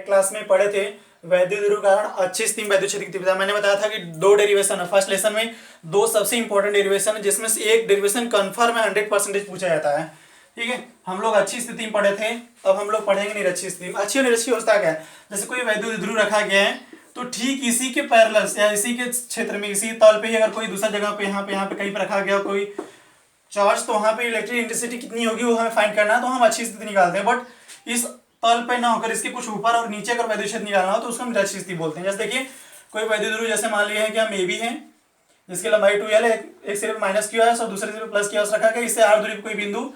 Back class में पढ़े थे वैद्युत ध्रुव कारण अच्छी स्थिति में वैद्युत क्षेत्र की तीव्रता। मैंने बताया था कि 2 डेरिवेशन है फर्स्ट लेसन में, 2 सबसे इंपॉर्टेंट डेरिवेशन है जिसमें से एक डेरिवेशन कन्फर्म है 100% पूछा जाता है। ठीक है, हम लोग अच्छी स्थिति में पढ़े थे, अब हम लोग पढ़ेंगे निरक्षी स्थिति में। अच्छी और निरक्षी अवस्था क्या है, जैसे कोई वैद्युत ध्रुव रखा गया है तो ठीक इसी के पैरेलल या इसी के क्षेत्र में इसी तल पे ही अगर कोई दूसरा जगह पे यहाँ पे कहीं पर रखा गया कोई चार्ज, तो वहां पे इलेक्ट्रिक इंटेंसिटी कितनी होगी वो हमें फाइंड करना है, तो हम अच्छी स्थिति निकालते हैं। बट इस तल पे ना होकर इसके कुछ ऊपर और नीचे अगर वैद्युत क्षेत्र निकालना हो तो उसको हम निरक्षी स्थिति बोलते हैं। जैसे देखिए कोई वैद्युत ध्रुव जैसे मान लिया है कि हम ए बी है जिसकी लंबाई 2l है, एक सिरे पे माइनस क्यू है और दूसरे सिरे पे प्लस क्यू रखा गया, इससे आर दूरी पे कोई बिंदु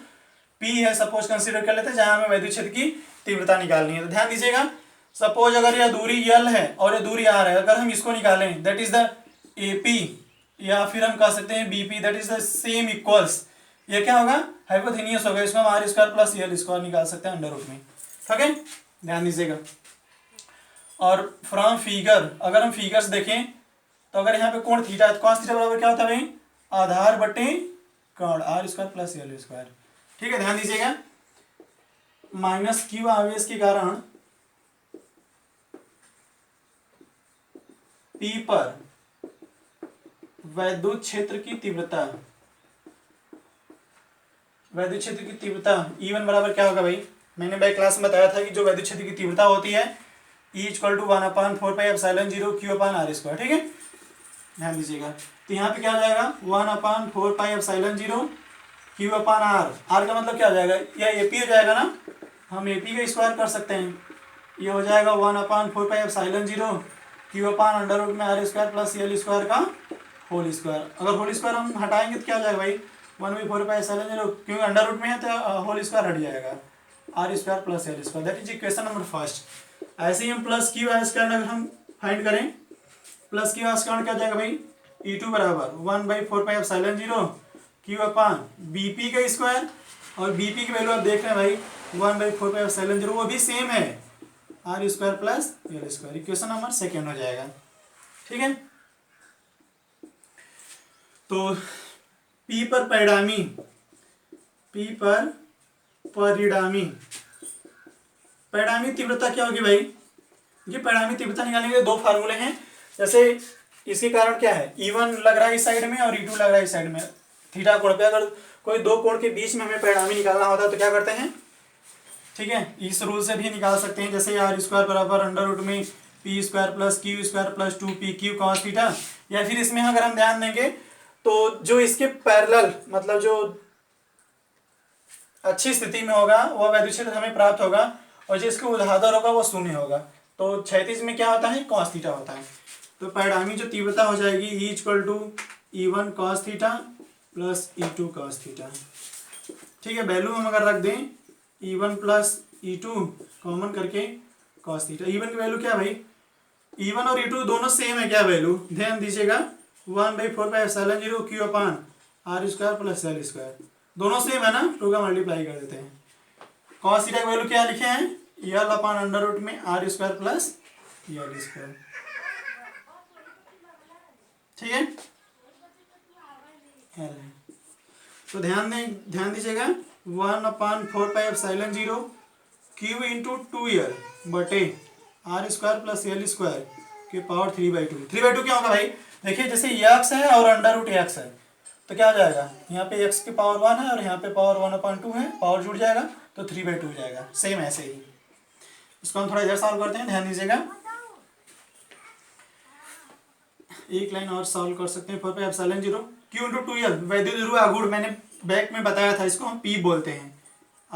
P है सपोज कंसीडर कर लेते हैं जहां हमें वैद्युत क्षेत्र की तीव्रता निकालनी है। तो ध्यान दीजिएगा, सपोज अगर यह दूरी L है और यह दूरी R है, अगर हम इसको निकालें दैट इज द AP या फिर हम कह सकते हैं BP that is the same equals, ये क्या होगा हाइपोथेनियस होगा, इसको हम R square plus L square निकाल सकते हैं अंडर रूट में। ठीक है, ध्यान दीजिएगा। और फ्रॉम फिगर अगर हम फिगर्स देखें तो अगर यहाँ पे कोण थीटा है तो कॉस थीटा बराबर क्या होता है भाई, आधार बटे कोण R square plus L square. ठीक है, ध्यान दीजिएगा, माइनस क्यू आवेश के कारण P पर वैद्युत क्षेत्र की तीव्रता, वैद्युत क्षेत्र की तीव्रता E1 बराबर क्या होगा भाई, मैंने बैक क्लास में बताया था कि जो वैद्युत क्षेत्र की तीव्रता होती है E = 1/4πε0 Q/r²। ठीक है, ध्यान दीजिएगा, तो यहाँ पे क्या हो जाएगा 1/4πε0 Q/r, r का मतलब क्या हो जाएगा, यह AP हो जाएगा ना, हम AP का स्क्वायर कर सकते हैं, ये हो जाएगा 1/4πε0 Q/√r² प्लस L² का होल स्क्वायर। अगर होल स्क्वायर हम हटाएंगे तो क्या हो जाएगा भाई 1/4πε0, क्योंकि अंडर रूट में है तो होल स्क्वायर हट जाएगा, R² plus L²। That is equation number first. ऐसे ही हम प्लस Q² अगर हम फाइंड करें, प्लस Q² क्या हो जाएगा भाई, E2 बराबर 1/4πε0 Q/BP का स्क्वायर, और BP की वैल्यू आप देख रहे हैं भाई 1/4πε0, वो भी सेम है R² plus L²। Equation number second हो जाएगा। ठीक है, तो P पर परिणामी, P पर परिणामी तीव्रता क्या होगी भाई, ये परिणामी तीव्रता निकालने के 2 फार्मूले हैं। जैसे इसके कारण क्या है, E1 लग रहा है इस साइड में और E2 लग रहा है इस साइड में, थीटा कोण पे अगर कोई 2 कोण के बीच में हमें परिणामी निकालना होता है तो क्या करते हैं, ठीक है, इस रूल से भी निकाल सकते हैं, जैसे R² बराबर अंडर रूट में P² plus Q² plus 2PQ cos theta. या फिर इसमें अगर हम ध्यान देंगे तो जो इसके पैरेलल मतलब जो अच्छी स्थिति में होगा वह वैद्युत क्षेत्र हमें प्राप्त होगा, और जो इसके ऊर्ध्वाधर होगा वो शून्य होगा। तो क्षैतिज में क्या होता है, cos थीटा होता है। तो परिणामी जो तीव्रता हो जाएगी E = E1 cos theta plus E2 cos theta. ठीक है, वैल्यू हम अगर रख दें E1 प्लस E2 कॉमन करके cos थीटा, E1 की वैल्यू क्या भाई, E1 और E2 दोनों सेम है क्या वैल्यू, ध्यान दीजिएगा 1/4πε0 Q/r² प्लस L², दोनों सेम है ना, 2 का मल्टीप्लाई कर देते हैं। cos थीटा की वैल्यू क्या लिखे हैं, L/√r² प्लस L²। ठीक है, तो ध्यान दीजिएगा 1/4πε0 Q × 2L बटे R² प्लस L² के पावर 3/2। 3/2 क्या होगा भाई, देखिए जैसे x है और √x है तो क्या हो जाएगा, यहाँ पे x की पावर 1 है और यहाँ पे पावर 1/2 है, पावर जुड़ जाएगा तो 3/2 हो जाएगा। सेम ऐसे ही इसको हम थोड़ा इधर सॉल्व करते हैं, ध्यान दीजिएगा, एक लाइन और सॉल्व कर सकते हैं। 4πε0 Q × 2L वैद्युत ध्रुव आघूर्ण, मैंने बैक में बताया था, इसको हम P बोलते हैं,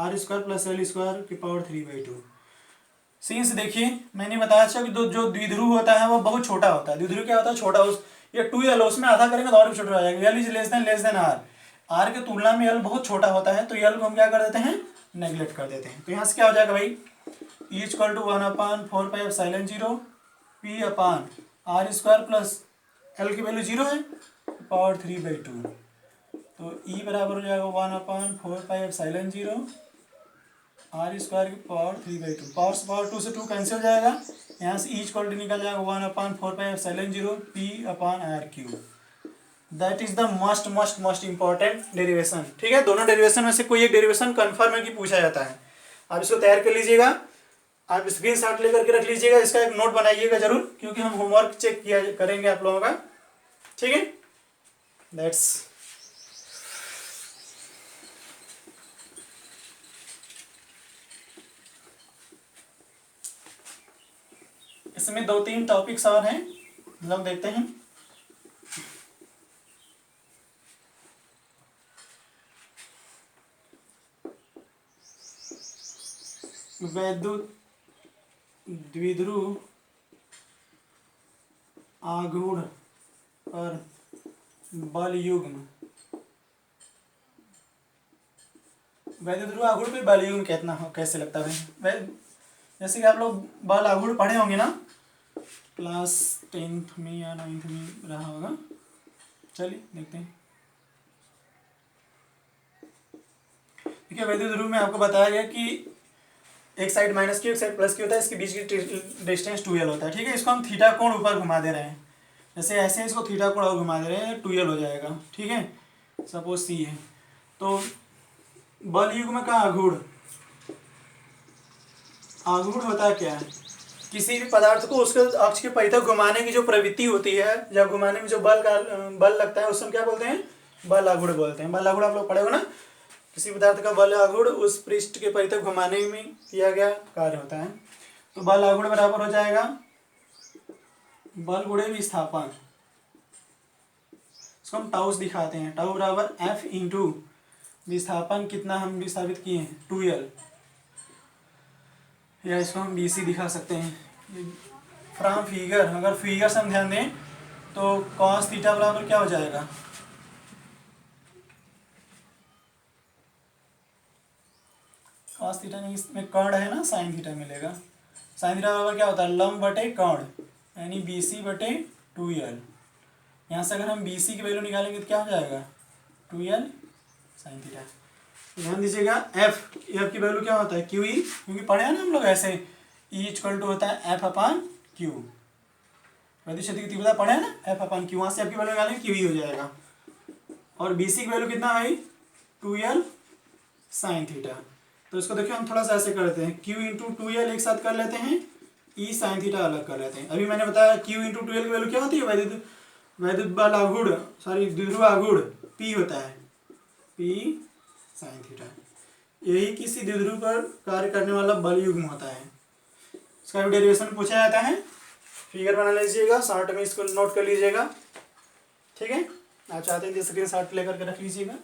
R² प्लस L² की पावर 3/2। सीन्स देखिए मैंने बताया था कि जो द्विध्रुव होता है वो बहुत छोटा होता है। द्विध्रुव क्या होता है, छोटा, उस ये 2L उसमें आधा करेंगे तो और भी छोटा हो जाएगा। L is less than R की तुलना में L बहुत छोटा होता है, तो L को हम क्या कर देते हैं, नेग्लेक्ट कर देते हैं। तो यहाँ से क्या हो जाएगा भाई, E = 1/4πε0 P/r² प्लस L की वैल्यू 0 है, पावर 3/2, तो E बराबर हो जाएगा 1/4πε0 R² की पावर 3/2, पावर 2 से 2 कैंसिल हो जाएगा, यहाँ से E = निकल जाएगा 1/4πε0 P/r³। That is the most important derivation. ठीक है, दोनों डेरिवेशन में से कोई एक डेरिवेशन कन्फर्म है कि पूछा जाता है, आप इसको तैयार कर लीजिएगा। आप स्क्रीन शॉट लेकर के रख लीजिएगा, इसका एक नोट बनाइएगा जरूर, क्योंकि हम होमवर्क चेक किया करेंगे आप लोगों का। ठीक है, दैट्स इसमें 2-3 टॉपिक्स और हैं, लोग देखते हैं। वैद्युत द्विध्रुव आघूर्ण पर बल युग्म, वैद्युत ध्रुव आघूर्ण पे बल युग्म कितना कैसे लगता है भाई? जैसे कि आप लोग बल आघूर्ण पढ़े होंगे ना, क्लास 10th में या 9th में रहा होगा। चलिए देखते हैं। देखिए वैद्युत ध्रुव में आपको बताया गया कि एक साइड माइनस क्यू एक साइड प्लस क्यू होता है, इसके बीच की डिस्टेंस 2l होता है। ठीक है, इसको हम थीटा कोण ऊपर घुमा दे रहे हैं, जैसे ऐसे इसको थीटा कोण और घुमा दे रहे हैं, 2l हो जाएगा। ठीक है, सपोज सी है, तो बल युग्म का आघूर्ण, आघूर्ण होता है क्या है? किसी भी पदार्थ को उसके अक्ष के परितः घुमाने की जो प्रवृत्ति होती है या घुमाने में जो बल लगता है, उसको क्या बोलते हैं? बल आघूर्ण बोलते हैं। बल आघूर्ण आप लोग पढ़े हो ना, किसी पदार्थ का बल आघूर्ण उस पृष्ठ के परितः घुमाने में किया गया कार्य होता है। तो बल आघूर्ण बराबर हो जाएगा बल गुणे विस्थापन, इसको हम टाउ दिखाते हैं, टाउ बराबर F इंटू विस्थापन कितना हम विस्थापित किए हैं 2l, या इसको हम BC दिखा सकते हैं फ्रॉम फिगर। अगर फिगर से हम ध्यान दें तो cos थीटा बराबर क्या हो जाएगा? cos थीटा नहीं, इसमें कर्ण है ना, sin थीटा मिलेगा। sin थीटा बराबर क्या होता है? लंब बटे कर्ण, यानी BC बटे 2l। यहाँ से अगर हम BC की वैल्यू निकालेंगे तो क्या हो जाएगा? 2l sin theta. ध्यान दीजिएगा F की वैल्यू क्या होता है? QE, क्योंकि पढ़े हैं ना हम लोग ऐसे, E इक्वल टू होता है F अपान Q, वैद्युत क्षेत्र की तीव्रता पढ़े हैं ना, F अपान Q, वहाँ से आपकी वैल्यू निकालेंगे QE हो जाएगा। और BC की वैल्यू कितना है? 2l sin theta. तो इसको देखिए हम थोड़ा सा ऐसे कर लेते हैं, Q इंटू 2l एक साथ कर लेते हैं, E sin थीटा अलग कर लेते हैं। अभी मैंने बताया Q इंटू 2l की वैल्यू क्या होती है? वैद्युत बल आघूर्ण, सॉरी द्विध्रुव आघूर्ण P होता है, P sin थीटा। यही किसी द्विध्रुव पर कार्य करने वाला बल युग्म होता है। इसका भी डेरिवेशन पूछा जाता है, फिगर बना लीजिएगा, शॉर्ट में इसको नोट कर लीजिएगा। ठीक है, आप चाहते हैं तो स्क्रीन शॉट लेकर के रख लीजिएगा।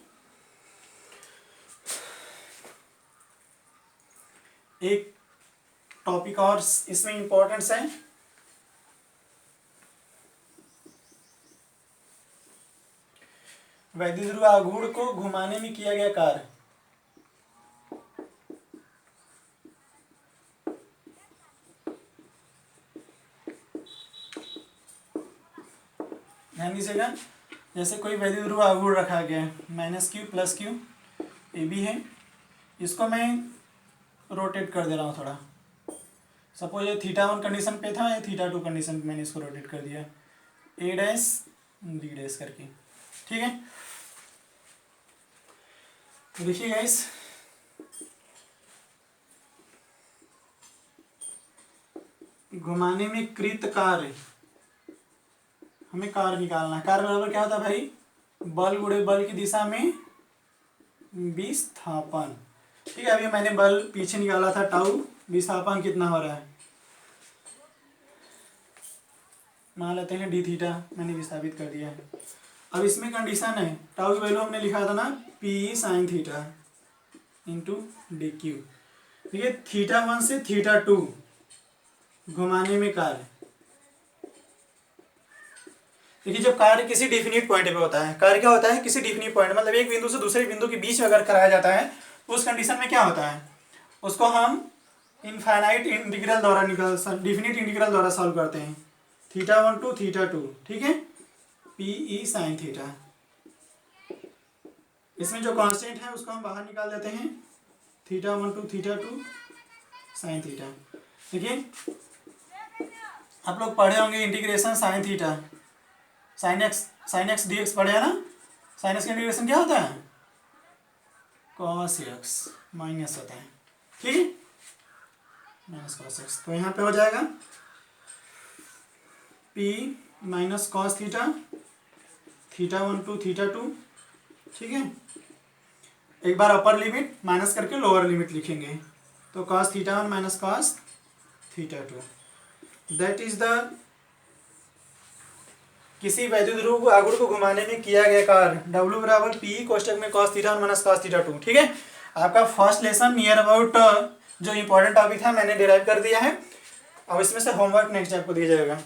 एक टॉपिक और इसमें इंपॉर्टेंस है, वैद्युत ध्रुव आघूर्ण को घुमाने में किया गया कार्य। ध्यान दीजिएगा, जैसे कोई वैद्युत ध्रुव आघूर्ण रखा गया है, -q + q AB है, इसको मैं रोटेट कर दे रहा हूँ थोड़ा। सपोज ये θ1 कंडीशन पे था, या θ2 कंडीशन पे मैंने इसको रोटेट कर दिया, A डैश B डैश करके। ठीक है, देखिए गाइस, घुमाने में कृत कार्य, हमें कार्य निकालना है। कार्य बराबर क्या होता है भाई? बल गुणे बल की दिशा में विस्थापन। ठीक है, अभी मैंने बल पीछे निकाला था टाउ, विस्थापन कितना हो रहा है मान लेते हैं d थीटा, मैंने विस्थापित कर दिया है। अब इसमें कंडीशन है, टाउ की वैल्यू हमने लिखा था ना P sin theta into DQ। देखिए θ1 से θ2 घुमाने में कार्य, देखिए जब कार्य किसी डिफिनिट पॉइंट पे होता है, कार्य क्या होता है? किसी डिफिनिट पॉइंट, मतलब एक बिंदु से दूसरे बिंदु के बीच में अगर कराया जाता है तो उस कंडीशन में क्या होता है? उसको हम इनफाइनाइट इंटीग्रल द्वारा डिफिनिट इंटीग्रल द्वारा सॉल्व करते हैं, θ1 to θ2। ठीक है, PE sin थीटा। इसमें जो कांस्टेंट है उसको हम बाहर निकाल देते हैं, θ1 to θ2 sin थीटा। देखिए आप लोग पढ़े होंगे integration sin theta, sin x dx पढ़े हैं ना। sin x का इंटीग्रेशन क्या होता है? cos x माइनस होता है। ठीक है, माइनस कॉस एक्स, तो यहाँ पे हो जाएगा P minus cos theta, theta 1 to theta 2, ठीक है। एक बार अपर लिमिट माइनस करके लोअर लिमिट लिखेंगे, तो cos theta 1 minus cos theta 2, that is the किसी वैद्युत ध्रुव को आगुड़ को घुमाने में किया गया कार्य W बराबर पी कोष्टक में cos theta 1 minus cos theta 2, ठीक है। आपका फर्स्ट लेसन नियर अबाउट जो इंपॉर्टेंट टॉपिक था मैंने डिराइव कर दिया है। अब इसमें से होमवर्क नेक्स्ट आपको दिया जाएगा।